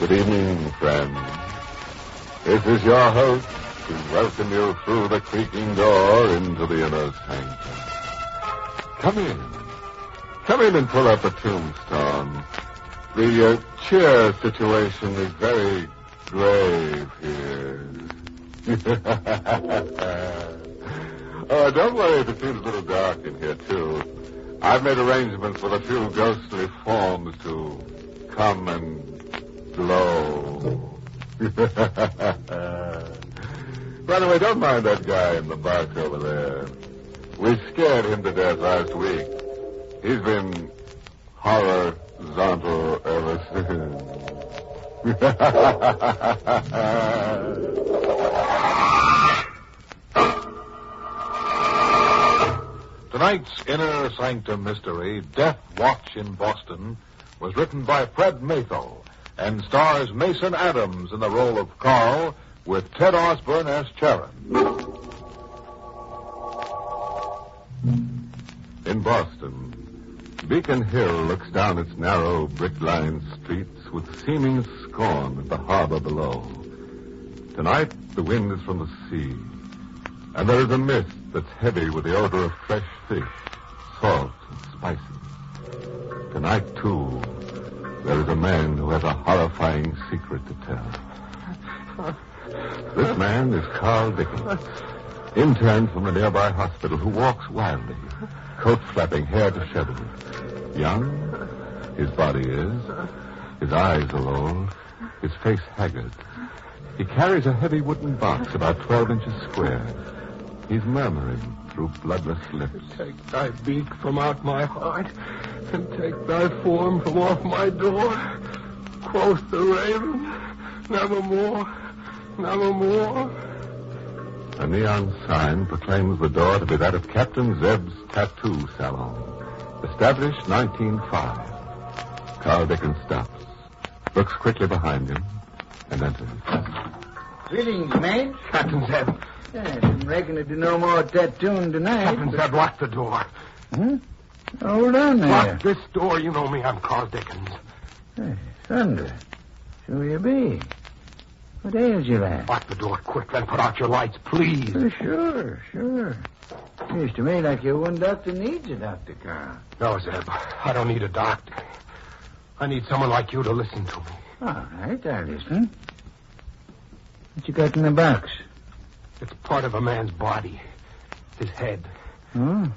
Good evening, friends. This is your host to welcome you through the creaking door into the inner sanctum. Come in. Come in and pull up a tombstone. The chair situation is very grave here. Don't worry if it seems a little dark in here, too. I've made arrangements with a few ghostly forms to come and glow. By the way, don't mind that guy in the box over there. We scared him to death last week. He's been horizontal ever since. Tonight's Inner Sanctum mystery, Deathwatch in Boston, was written by Fred Matho and stars Mason Adams in the role of Carl with Ted Osborne as Charon. In Boston, Beacon Hill looks down its narrow, brick-lined streets with seeming scorn at the harbor below. Tonight, the wind is from the sea, and there is a mist that's heavy with the odor of fresh fish, salt, and spices. Tonight, too, there is a man who has a horrifying secret to tell. This man is Carl Dickens, intern from a nearby hospital who walks wildly, coat flapping, hair disheveled. Young, his body is. His eyes are old, his face haggard. He carries a heavy wooden box about 12 inches square. He's murmuring through bloodless lips. Take thy beak from out my heart, and take thy form from off my door. Quoth the raven, nevermore, nevermore. A neon sign proclaims the door to be that of Captain Zeb's Tattoo Salon. Established 1905. Carl Dickens stops, looks quickly behind him, and enters. Greetings, mate. Captain Zeb. Yeah, didn't reckon to do no more tattooing tonight. Captain Zeb, lock the door. Hold on there. Lock this door. You know me. I'm Carl Dickens. Hey, thunder. So you be. What ails you, lad? Lock the door quick, then put out your lights, please. Sure. Seems to me like your one doctor needs a doctor, Carl. No, Zeb. I don't need a doctor. I need someone like you to listen to me. All right, I'll listen. What you got in the box? It's part of a man's body. His head. Oh?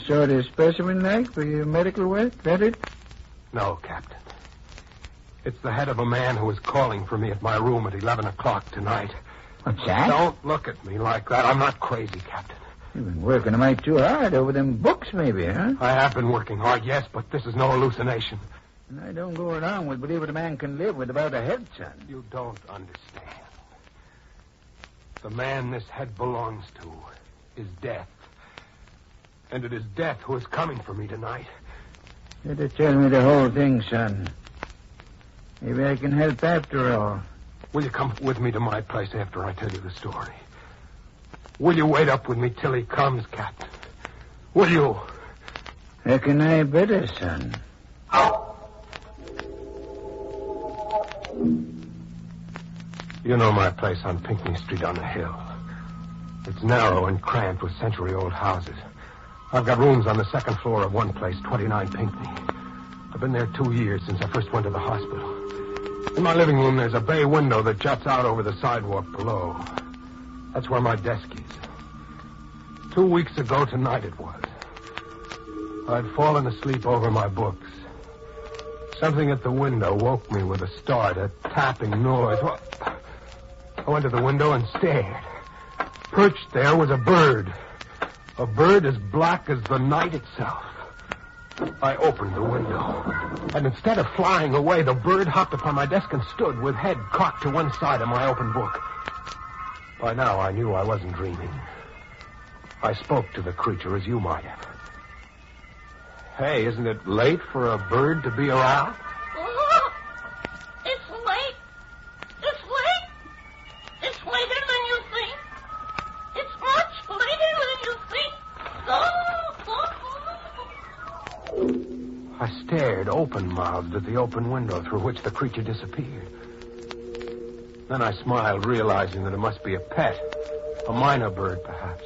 Sort of specimen-like for your medical work, that it? No, Captain. It's the head of a man who was calling for me at my room at 11 o'clock tonight. What's that? Don't look at me like that. I'm not crazy, Captain. You've been working a mite too hard over them books, maybe, huh? I have been working hard, yes, but this is no hallucination. And I don't go around with believing a man can live without a head, son. You don't understand. The man this head belongs to is Death. And it is Death who is coming for me tonight. Better tell me the whole thing, son. Maybe I can help after all. Will you come with me to my place after I tell you the story? Will you wait up with me till he comes, Captain? Will you? Reckon I better, son. You know my place on Pinckney Street on the hill. It's narrow and cramped with century-old houses. I've got rooms on the second floor of one place, 29 Pinckney. I've been there 2 years since I first went to the hospital. In my living room, there's a bay window that juts out over the sidewalk below. That's where my desk is. 2 weeks ago tonight it was. I'd fallen asleep over my books. Something at the window woke me with a start, a tapping noise. I went to the window and stared. Perched there was a bird. A bird as black as the night itself. I opened the window, and instead of flying away, the bird hopped upon my desk and stood with head cocked to one side of my open book. By now, I knew I wasn't dreaming. I spoke to the creature as you might have. Hey, isn't it late for a bird to be around? Oh, it's late. It's late. It's later than you think. It's much later than you think. I stared open-mouthed at the open window through which the creature disappeared. Then I smiled, realizing that it must be a pet, a minor bird, perhaps.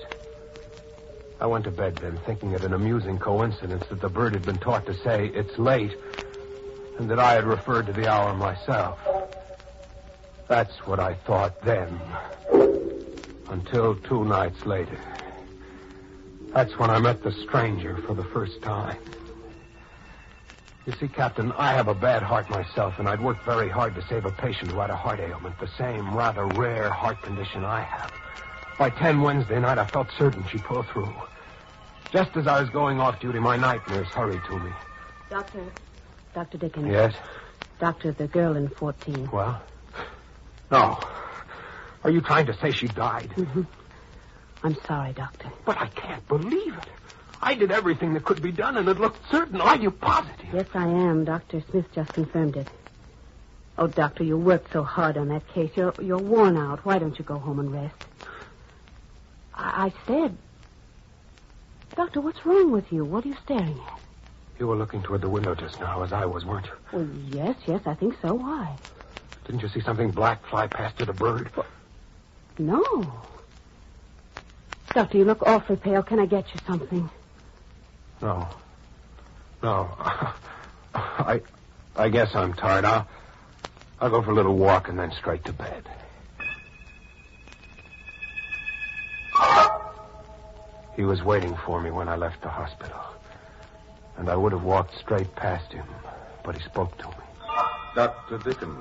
I went to bed then, thinking it an amusing coincidence that the bird had been taught to say, "It's late," and that I had referred to the hour myself. That's what I thought then. Until 2 nights later. That's when I met the stranger for the first time. You see, Captain, I have a bad heart myself, and I'd worked very hard to save a patient who had a heart ailment, the same rather rare heart condition I have. By 10 Wednesday night, I felt certain she'd pull through. Just as I was going off duty, my night nurse hurried to me. Dr. Dickens. Yes? Doctor, the girl in 14. Well? No. Are you trying to say she died? Mm-hmm. I'm sorry, Doctor. But I can't believe it. I did everything that could be done, and it looked certain. Are you positive? Yes, I am. Dr. Smith just confirmed it. Oh, Doctor, you worked so hard on that case. You're worn out. Why don't you go home and rest? I said... Doctor, what's wrong with you? What are you staring at? You were looking toward the window just now, as I was, weren't you? Well, yes, I think so. Why? Didn't you see something black fly past it, a bird? Well, no. Doctor, you look awfully pale. Can I get you something? No. I guess I'm tired. I'll go for a little walk and then straight to bed. He was waiting for me when I left the hospital. And I would have walked straight past him, but he spoke to me. Dr. Dickens,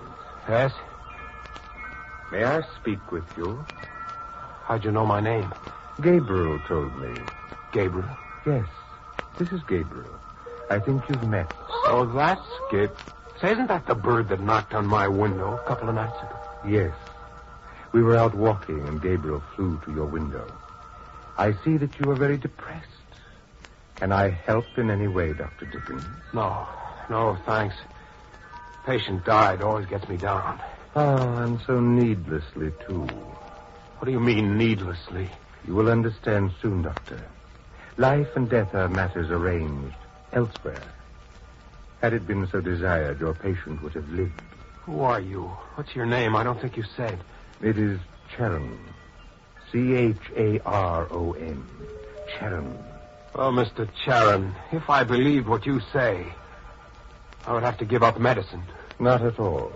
Yes? may I speak with you? How'd you know my name? Gabriel told me. Gabriel? Yes, this is Gabriel. I think you've met. Oh, that's Gabe. Say, isn't that the bird that knocked on my window a couple of nights ago? Yes. We were out walking and Gabriel flew to your window. I see that you are very depressed. Can I help in any way, Dr. Dickens? No, thanks. Patient died. Always gets me down. Ah, and so needlessly, too. What do you mean, needlessly? You will understand soon, Doctor. Life and death are matters arranged elsewhere. Had it been so desired, your patient would have lived. Who are you? What's your name? I don't think you said. It is Charon. Charon. Charon. Oh, Mr. Charon, if I believed what you say, I would have to give up medicine. Not at all.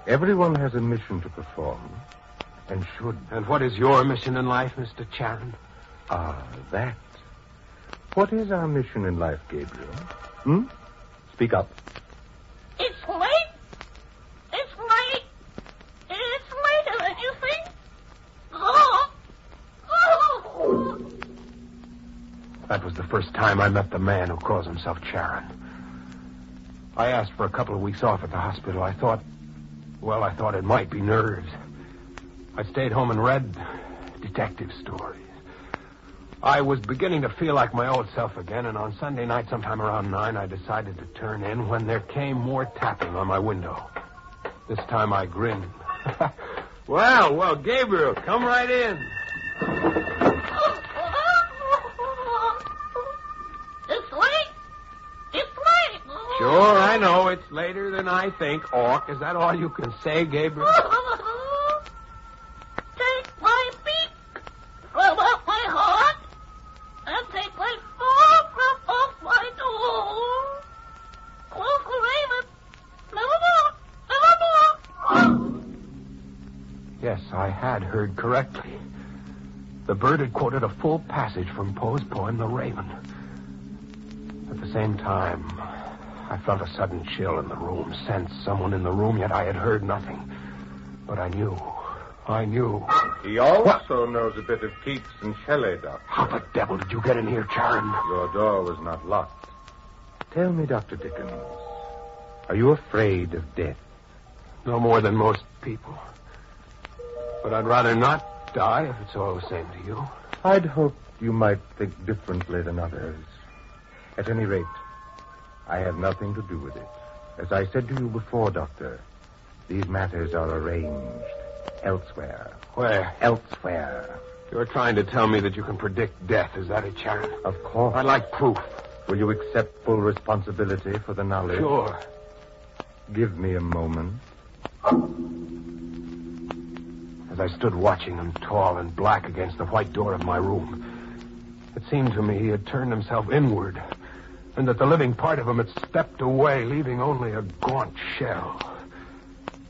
Everyone has a mission to perform, and should. And what is your mission in life, Mr. Charon? Ah, that. What is our mission in life, Gabriel? Speak up. It's late. It's late. It's later than you think. Oh. That was the first time I met the man who calls himself Charon. I asked for a couple of weeks off at the hospital. I thought it might be nerves. I stayed home and read detective stories. I was beginning to feel like my old self again, and on Sunday night, sometime around 9, I decided to turn in when there came more tapping on my window. This time I grinned. Well, Gabriel, come right in. It's late. It's late. Sure, I know. It's later than I think. Orc, is that all you can say, Gabriel? Take my beak from off my heart and take my paw from off my door. Close the raven. Nevermore. Yes, I had heard correctly. The bird had quoted a full passage from Poe's poem, The Raven. At the same time, I felt a sudden chill in the room, sensed someone in the room, yet I had heard nothing. But I knew. He also knows a bit of Keats and Shelley, Doctor. How the devil did you get in here, Charon? Your door was not locked. Tell me, Dr. Dickens, are you afraid of death? No more than most people. But I'd rather not die if it's all the same to you. I'd hoped you might think differently than others. At any rate, I have nothing to do with it. As I said to you before, Doctor, these matters are arranged elsewhere. Where? Elsewhere. You're trying to tell me that you can predict death. Is that it, Charon? Of course. I'd like proof. Will you accept full responsibility for the knowledge? Sure. Give me a moment. As I stood watching him, tall and black against the white door of my room, it seemed to me he had turned himself inward, and that the living part of him had stepped away, leaving only a gaunt shell.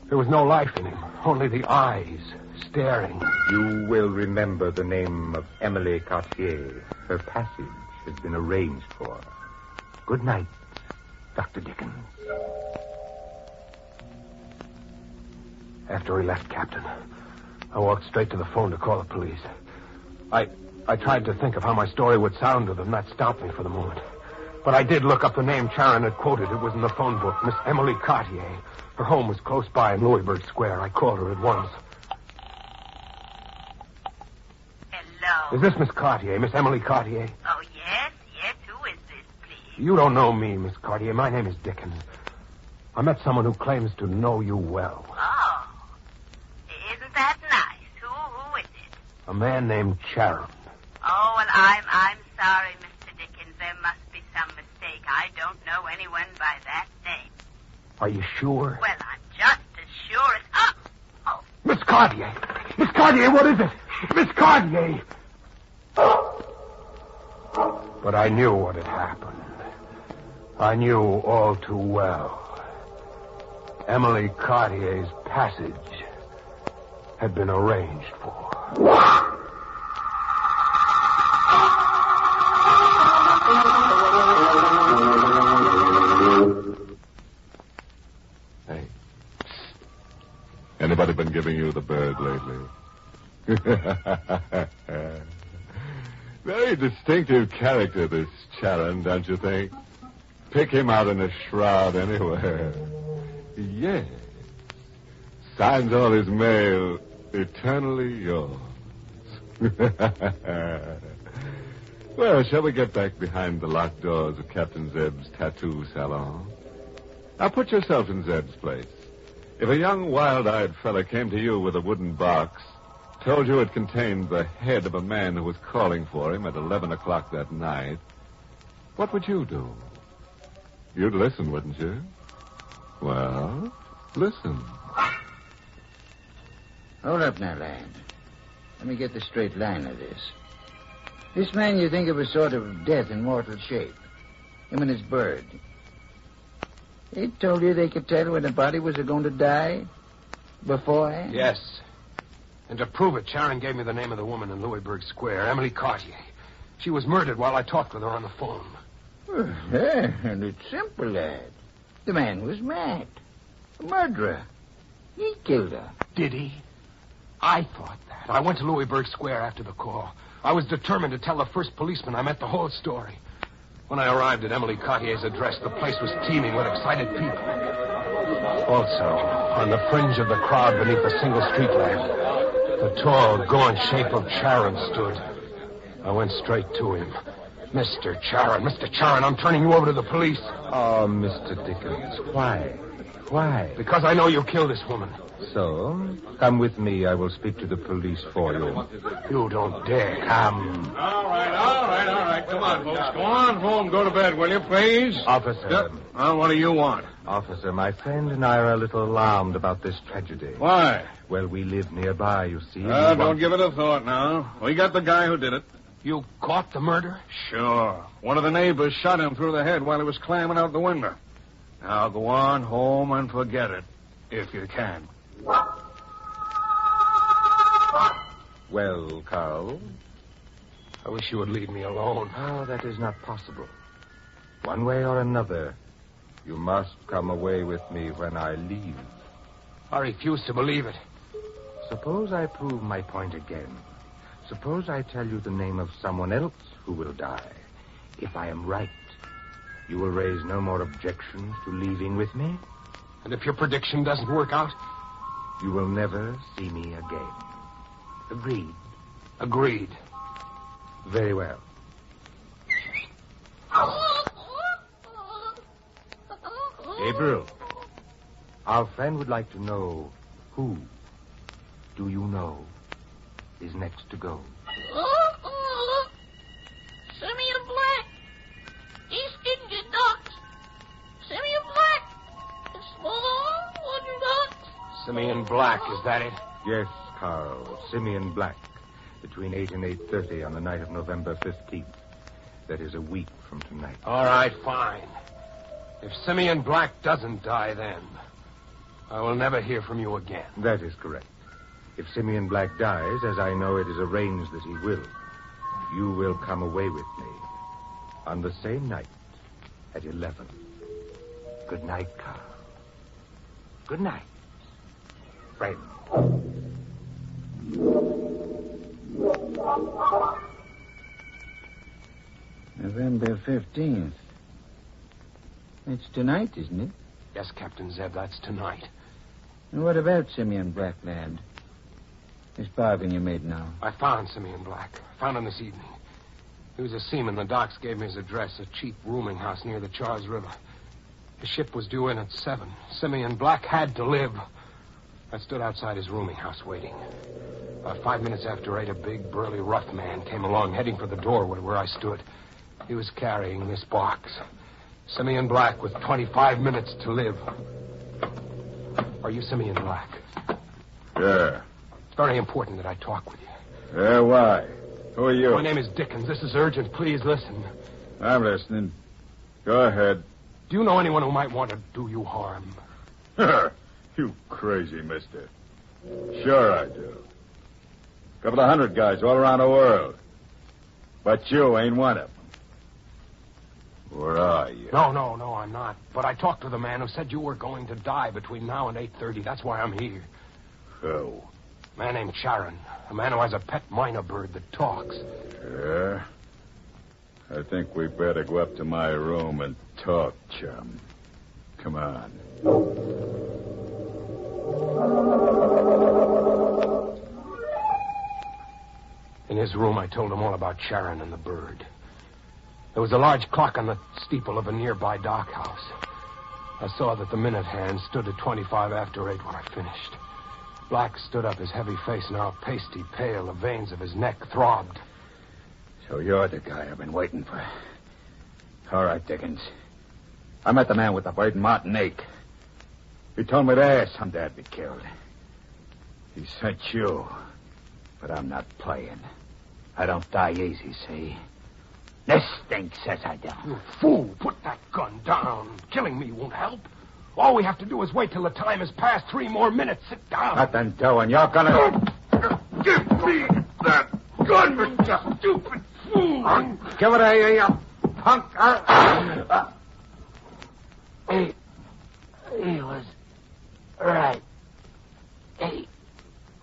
There was no life in him, only the eyes staring. You will remember the name of Emily Cartier. Her passage has been arranged for. Good night, Dr. Dickens. After he left, Captain, I walked straight to the phone to call the police. I tried to think of how my story would sound to them. That stopped me for the moment. But I did look up the name Charon had quoted. It was in the phone book, Miss Emily Cartier. Her home was close by in Louisburg Square. I called her at once. Hello. Is this Miss Cartier, Miss Emily Cartier? Oh, yes. Who is this, please? You don't know me, Miss Cartier. My name is Dickens. I met someone who claims to know you well. Oh. Isn't that nice? Who is it? A man named Charon. Oh, well, I'm sorry, Mr. Dickens. There must be some mistake. I don't know anyone by that name. Are you sure? Well, I'm just as sure as... Oh. Miss Cartier! Miss Cartier, what is it? Miss Cartier! But I knew what had happened. I knew all too well. Emily Cartier's passage had been arranged for. Hey. Anybody been giving you the bird lately? Very distinctive character, this Charon, don't you think? Pick him out in a shroud anywhere. Yes. Signs all his mail, eternally yours. Well, shall we get back behind the locked doors of Captain Zeb's tattoo salon? Now, put yourself in Zeb's place. If a young, wild-eyed fella came to you with a wooden box, told you it contained the head of a man who was calling for him at 11 o'clock that night, what would you do? You'd listen, wouldn't you? Well, listen. Hold up now, lad. Let me get the straight line of this. This man you think of as sort of death in mortal shape. Him and his bird. They told you they could tell when the body was going to die? Beforehand? Yes. And to prove it, Charon gave me the name of the woman in Louisburg Square, Emily Cartier. She was murdered while I talked with her on the phone. And it's simple, lad. The man was mad. A murderer. He killed her. Did he? I thought that. I went to Louisburg Square after the call. I was determined to tell the first policeman I met the whole story. When I arrived at Emily Cartier's address, the place was teeming with excited people. Also, on the fringe of the crowd beneath a single street lamp, the tall, gaunt shape of Charon stood. I went straight to him. Mr. Charon, I'm turning you over to the police. Oh, Mr. Dickens, why? Why? Because I know you killed this woman. So, come with me. I will speak to the police for you. You don't dare. Come. All right. Come on, folks. Go on home. Go to bed, will you, please? Officer. Well, what do you want? Officer, my friend and I are a little alarmed about this tragedy. Why? Well, we live nearby, you see. Don't give it a thought now. We got the guy who did it. You caught the murder? Sure. One of the neighbors shot him through the head while he was climbing out the window. Now go on home and forget it, if you can. Well, Carl? I wish you would leave me alone. Oh, that is not possible. One way or another, you must come away with me when I leave. I refuse to believe it. Suppose I prove my point again. Suppose I tell you the name of someone else who will die. If I am right, you will raise no more objections to leaving with me? And if your prediction doesn't work out? You will never see me again. Agreed? Agreed. Very well. Gabriel, our friend would like to know who, do you know, is next to go. Simeon Black. He's Simeon Black, is that it? Yes, Carl. Simeon Black. Between 8 and 8:30 on the night of November 15th. That is a week from tonight. All right, fine. If Simeon Black doesn't die then, I will never hear from you again. That is correct. If Simeon Black dies, as I know it is arranged that he will, you will come away with me on the same night at 11. Good night, Carl. Good night, friend. November 15th. It's tonight, isn't it? Yes, Captain Zeb, that's tonight. And what about Simeon Black, lad? This bargain you made now. I found Simeon Black. Found him this evening. He was a seaman. The docks gave me his address, a cheap rooming house near the Charles River. His ship was due in at 7. Simeon Black had to live. I stood outside his rooming house waiting. About 5 minutes after 8, a big, burly, rough man came along, heading for the doorway where I stood. He was carrying this box. Simeon Black with 25 minutes to live. Are you Simeon Black? Yeah. It's very important that I talk with you. Yeah, why? Who are you? My name is Dickens. This is urgent. Please listen. I'm listening. Go ahead. Do you know anyone who might want to do you harm? You crazy mister. Sure I do. Couple of 100 guys all around the world. But you ain't one of them. Where are you? No, I'm not. But I talked to the man who said you were going to die between now and 8:30. That's why I'm here. Who? A man named Charon. A man who has a pet minor bird that talks. Yeah? I think we better go up to my room and talk, chum. Come on. In his room, I told him all about Charon and the bird. There was a large clock on the steeple of a nearby dock house. I saw that the minute hand stood at 25 after 8 when I finished. Black stood up, his heavy face now pasty pale. The veins of his neck throbbed. So you're the guy I've been waiting for. All right, Dickens. I met the man with the bird in Martinique. He told me there someday I'd be killed. He sent you. But I'm not playing. I don't die easy, see? This thing says I don't. You fool! Put that gun down. Killing me won't help. All we have to do is wait till the time has passed. 3 more minutes. Sit down. Nothing doing. You're gonna... Give me that gun, you stupid fool! Give it here, you punk. He was right. He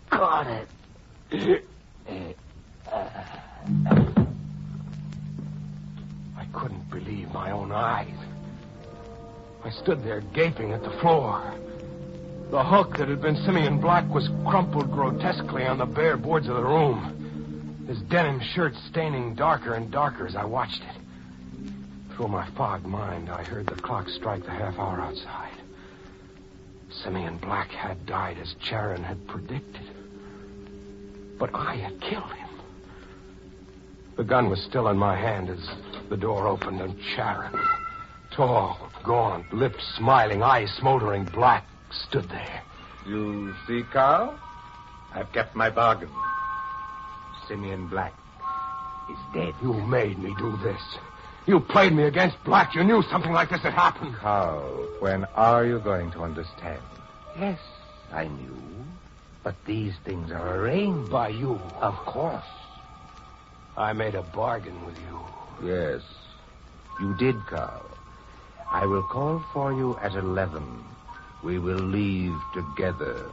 caught it. I couldn't believe my own eyes. I stood there gaping at the floor. The hook that had been Simeon Black was crumpled grotesquely on the bare boards of the room. His denim shirt staining darker and darker as I watched it. Through my fogged mind, I heard the clock strike the half hour outside. Simeon Black had died as Charon had predicted. But I had killed him. The gun was still in my hand as the door opened, and Charon, tall, gaunt, lips smiling, eyes smoldering black, stood there. You see, Carl? I've kept my bargain. Simeon Black is dead. You made me do this. You played me against Black. You knew something like this had happened. Carl, when are you going to understand? Yes, I knew. But these things are arranged. By you. Of course. I made a bargain with you. Yes, you did, Carl. I will call for you at 11. We will leave together.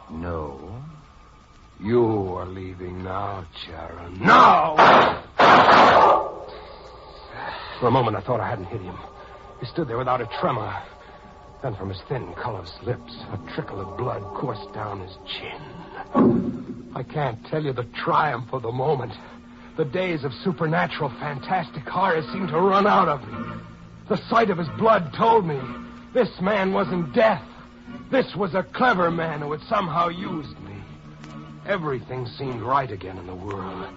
No. You are leaving now, Charon. No! For a moment, I thought I hadn't hit him. He stood there without a tremor. Then from his thin, colorless lips, a trickle of blood coursed down his chin. I can't tell you the triumph of the moment. The days of supernatural, fantastic horror seemed to run out of me. The sight of his blood told me this man wasn't death. This was a clever man who had somehow used me. Everything seemed right again in the world.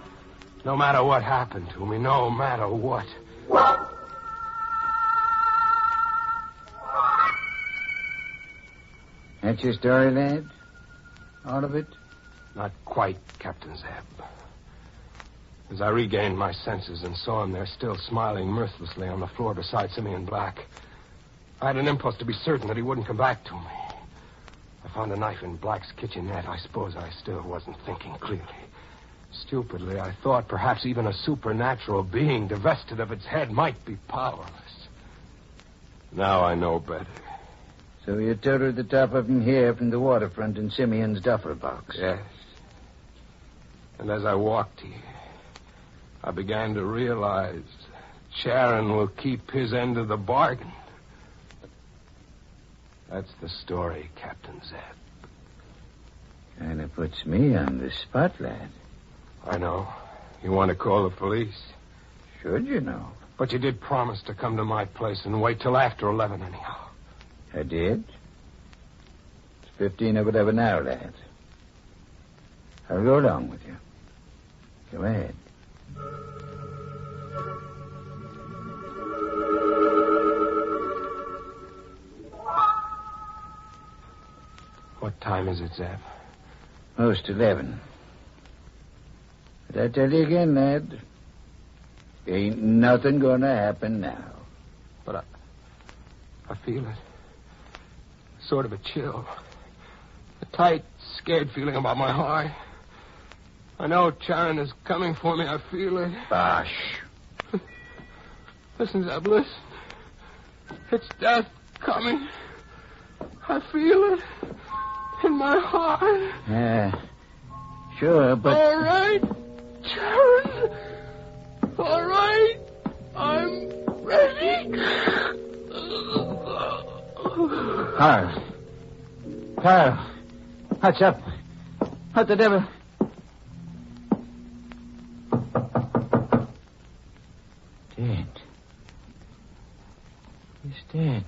No matter what happened to me, no matter what. That's your story, lad? All of it? Not quite, Captain Zeb. As I regained my senses and saw him there still smiling mirthlessly on the floor beside Simeon Black, I had an impulse to be certain that he wouldn't come back to me. I found a knife in Black's kitchenette. I suppose I still wasn't thinking clearly. Stupidly, I thought perhaps even a supernatural being divested of its head might be powerless. Now I know better. So you toted the top of him here from the waterfront in Simeon's duffel box? Yes. And as I walked here, I began to realize Charon will keep his end of the bargain. That's the story, Captain Zeb. Kind of puts me on the spot, lad. I know. You want to call the police? Should you know? But you did promise to come to my place and wait till after 11 anyhow. I did. It's 15 of 11 now, lad. I'll go along with you. Go ahead. What time is it, Zeb? Most 11. But I tell you again, lad, ain't nothing gonna happen now. But I feel it. Sort of a chill. A tight, scared feeling about my heart. I know Charon is coming for me. I feel it. Bosh. Listen, Zeb, listen. It's death coming. I feel it in my heart. Yeah, sure, but... All right, Charon. All right. I'm ready. Carl. What's up? What the devil? Dead. He's dead.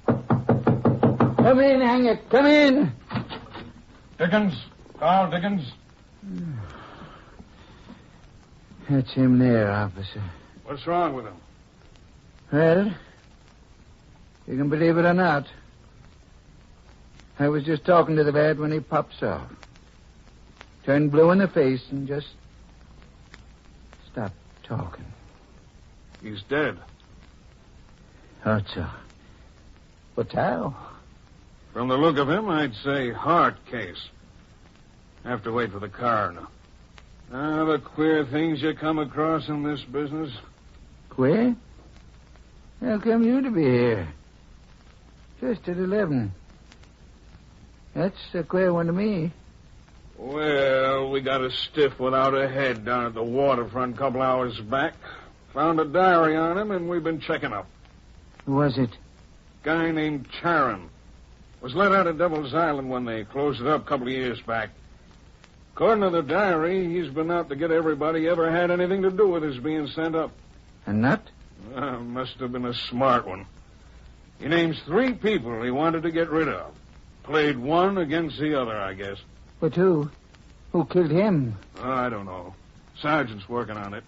Come in, hang it. Come in. Dickens. Carl Dickens. That's him there, officer. What's wrong with him? Well, you can believe it or not. I was just talking to the lad when he pops off. Turned blue in the face and just stopped talking. He's dead. Thought so. But how? From the look of him, I'd say heart case. Have to wait for the coroner. The queer things you come across in this business. Queer? How come you to be here? Just at 11. That's a queer one to me. Well, we got a stiff without a head down at the waterfront a couple hours back. Found a diary on him, and we've been checking up. Who was it? Guy named Charon. Was let out of Devil's Island when they closed it up a couple of years back. According to the diary, he's been out to get everybody he ever had anything to do with his being sent up. A nut? Must have been a smart one. He names 3 people he wanted to get rid of. Played one against the other, I guess. But who? Who killed him? I don't know. Sergeant's working on it.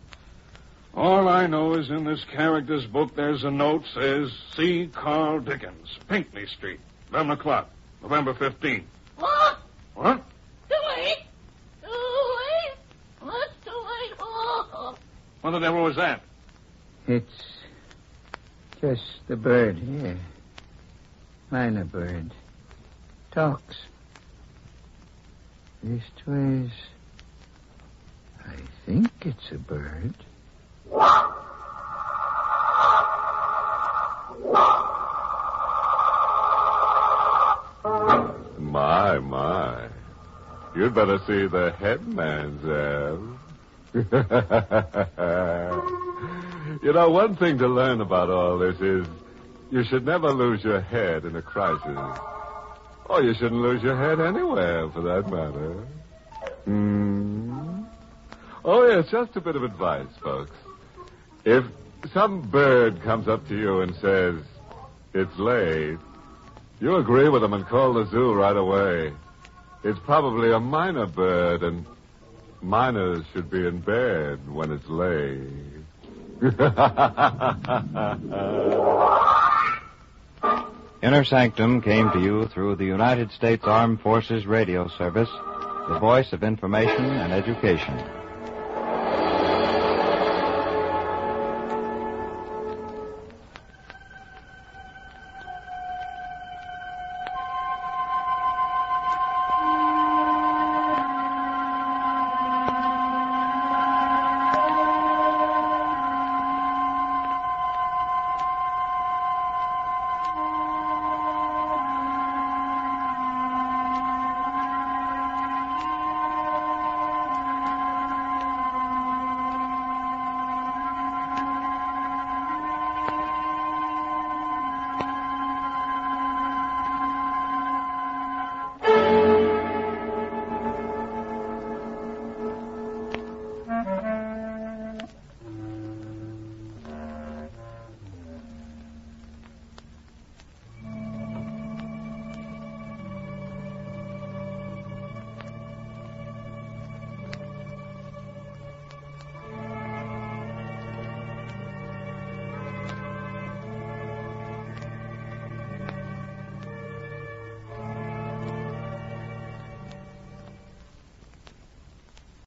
All I know is in this character's book there's a note says, see Carl Dickens, Pinckney Street, 11 o'clock, November 15th. What? What? Too late. Too late. What's too late for? What the devil was that? It's just the bird here. Minor bird. Talks. Leastways, I think it's a bird. My. You'd better see the headman, Zeb. You know, one thing to learn about all this is you should never lose your head in a crisis. Or you shouldn't lose your head anywhere, for that matter. Oh, yes, just a bit of advice, folks. If some bird comes up to you and says, it's late, you agree with them and call the zoo right away. It's probably a minor bird, and minors should be in bed when it's late. Inner Sanctum came to you through the United States Armed Forces Radio Service, the voice of information and education.